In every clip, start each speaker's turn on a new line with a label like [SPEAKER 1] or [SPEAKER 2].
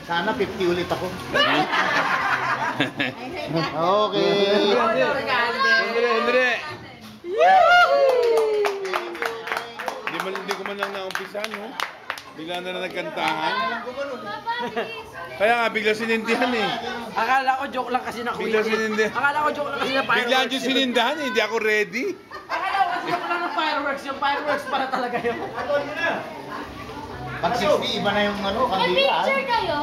[SPEAKER 1] Sana 50 ulit ako. Okay.
[SPEAKER 2] Hindi. Hindi ko man lang naumpisa, no? Bigla na nagkantahan. Kaya nga, bigla sinindihan eh.
[SPEAKER 3] Akala ko joke lang kasi na
[SPEAKER 2] Bigla sinindihan.
[SPEAKER 3] Akala ko joke lang kasi na fireworks.
[SPEAKER 2] Bigla dyan sinindahan eh, hindi ako ready.
[SPEAKER 3] Akala ko kasi joke lang ng fireworks. Yung fireworks para talaga yun.
[SPEAKER 1] Pag 60, iba na yung ano,
[SPEAKER 4] May
[SPEAKER 1] kandila.
[SPEAKER 4] picture kayo?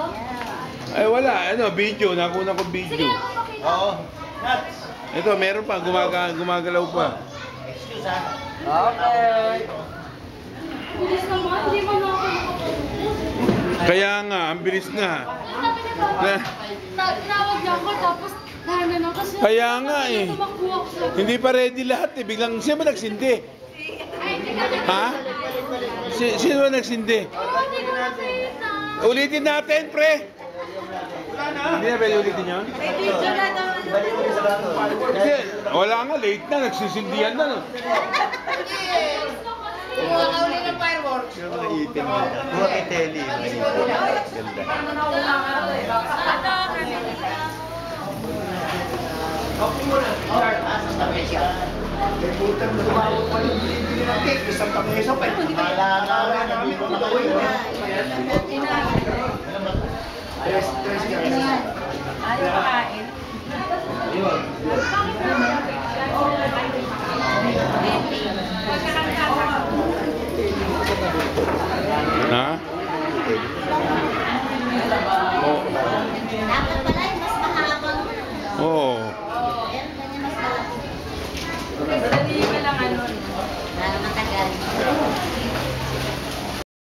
[SPEAKER 2] Ay wala, video, nakuha ko
[SPEAKER 4] Sige,
[SPEAKER 2] video.
[SPEAKER 4] ako makita.
[SPEAKER 1] Oo.
[SPEAKER 2] Ito, meron pa, gumagalaw pa.
[SPEAKER 1] Excuse ha.
[SPEAKER 3] Okay.
[SPEAKER 4] Bilis naman, hindi mo na ako nakapag-uwi.
[SPEAKER 2] Kaya nga, ang bilis nga.
[SPEAKER 4] Sabi niya ba? Tinawag niya ako tapos nahanan ako siya.
[SPEAKER 2] Kaya nga eh.
[SPEAKER 4] Tumakbo ako sa...
[SPEAKER 2] Hindi pa ready lahat eh, biglang siya ba nagsindi?
[SPEAKER 4] Ay, hindi ka na.
[SPEAKER 2] Ha? Sino ba nagsindi?
[SPEAKER 4] Hindi ko makita.
[SPEAKER 2] Ulitin natin, pre! Hindi na pwede ulitin yun?
[SPEAKER 4] May video na naman.
[SPEAKER 2] Hindi, wala nga, late na, nagsisindihan na. No?
[SPEAKER 4] Kumakauli ng fireworks.
[SPEAKER 1] Yung mga itim mo. Puro kay Telly. Ganda.
[SPEAKER 4] Ayaw pakain.